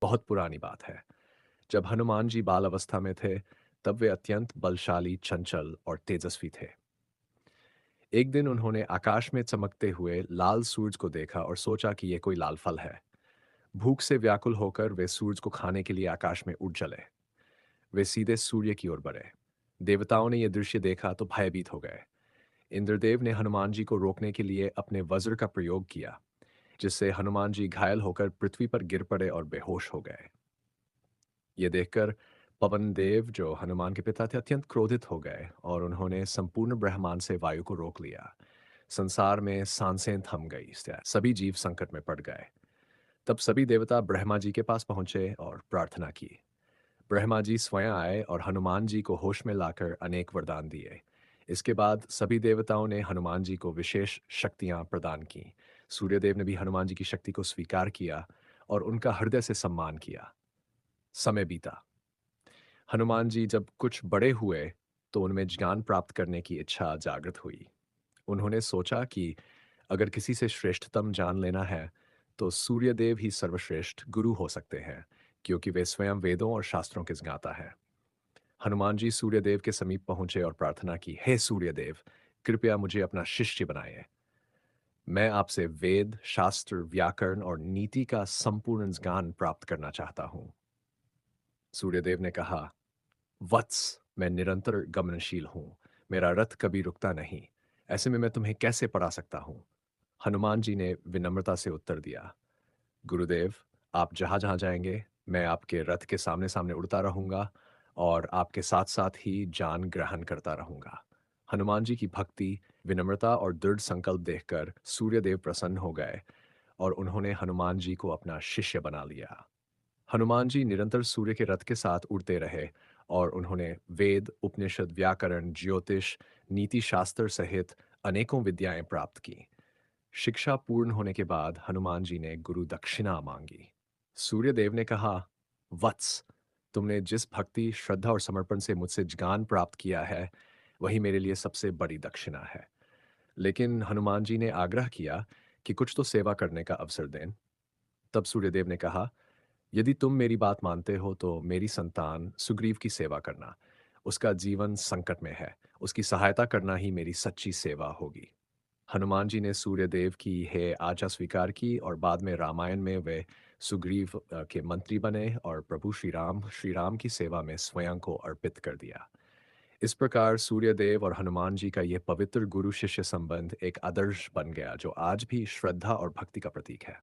बहुत पुरानी बात है। जब हनुमान जी बाल अवस्था में थे, तब वे अत्यंत बलशाली, चंचल और तेजस्वी थे। एक दिन उन्होंने आकाश में चमकते हुए लाल सूरज को देखा और सोचा कि यह कोई लाल फल है। भूख से व्याकुल होकर वे सूरज को खाने के लिए आकाश में उड़ चले। वे सीधे सूर्य की ओर बढ़े। देवताओं ने यह दृश्य देखा तो भयभीत हो गए। इंद्रदेव ने हनुमान जी को रोकने के लिए अपने वज्र का प्रयोग किया, जिससे हनुमान जी घायल होकर पृथ्वी पर गिर पड़े और बेहोश हो गए। ये देखकर पवन देव, जो हनुमान के पिता थे, अत्यंत क्रोधित हो गए और उन्होंने संपूर्ण ब्रह्मांड से वायु को रोक लिया। संसार में सांसें थम गई, इससे सभी जीव संकट में पड़ गए। तब सभी देवता ब्रह्मा जी के पास पहुंचे और प्रार्थना की। ब्रह्मा जी स्वयं आए और हनुमान जी को होश में लाकर अनेक वरदान दिए। इसके बाद सभी देवताओं ने हनुमान जी को विशेष शक्तियां प्रदान की। सूर्यदेव ने भी हनुमान जी की शक्ति को स्वीकार किया और उनका हृदय से सम्मान किया। समय बीता। हनुमान जी जब कुछ बड़े हुए, तो उनमें ज्ञान प्राप्त करने की इच्छा जागृत हुई। उन्होंने सोचा कि अगर किसी से श्रेष्ठतम जान लेना है, तो सूर्यदेव ही सर्वश्रेष्ठ गुरु हो सकते हैं, क्योंकि वे स्वयं वेदों और शास्त्रों के ज्ञाता हैं। हनुमान जी सूर्यदेव के समीप पहुंचे और प्रार्थना की, हे सूर्यदेव, कृपया मुझे अपना शिष्य बनाइए। मैं आपसे वेद, शास्त्र, व्याकरण और नीति का संपूर्ण ज्ञान प्राप्त करना चाहता हूं। सूर्यदेव ने कहा, वत्स, मैं निरंतर गमनशील हूं। मेरा रथ कभी रुकता नहीं। ऐसे में मैं तुम्हें कैसे पढ़ा सकता हूं? हनुमान जी ने विनम्रता से उत्तर दिया, गुरुदेव, आप जहां जहां जाएंगे, मैं आपके रथ के सामने सामने उड़ता रहूंगा और आपके साथ साथ ही जान ग्रहण करता रहूंगा। हनुमान जी की भक्ति, विनम्रता और दृढ़ संकल्प देखकर सूर्यदेव प्रसन्न हो गए और उन्होंने हनुमान जी को अपना शिष्य बना लिया। हनुमान जी निरंतर सूर्य के रथ के साथ उड़ते रहे और उन्होंने वेद, उपनिषद, व्याकरण, ज्योतिष, नीति शास्त्र सहित अनेकों विद्याएं प्राप्त की। शिक्षा पूर्ण होने के बाद हनुमान जी ने गुरु दक्षिणा मांगी। सूर्यदेव ने कहा, वत्स, तुमने जिस भक्ति, श्रद्धा और समर्पण से मुझसे ज्ञान प्राप्त किया है, वही मेरे लिए सबसे बड़ी दक्षिणा है। लेकिन हनुमान जी ने आग्रह किया कि कुछ तो सेवा करने का अवसर दें। तब सूर्यदेव ने कहा, यदि तुम मेरी बात मानते हो तो मेरी संतान सुग्रीव की सेवा करना। उसका जीवन संकट में है। उसकी सहायता करना ही मेरी सच्ची सेवा होगी। हनुमान जी ने सूर्यदेव की है आज्ञा स्वीकार की और बाद में रामायण में वे सुग्रीव के मंत्री बने और प्रभु श्री राम की सेवा में स्वयं को अर्पित कर दिया। इस प्रकार सूर्यदेव और हनुमान जी का यह पवित्र गुरु शिष्य संबंध एक आदर्श बन गया, जो आज भी श्रद्धा और भक्ति का प्रतीक है।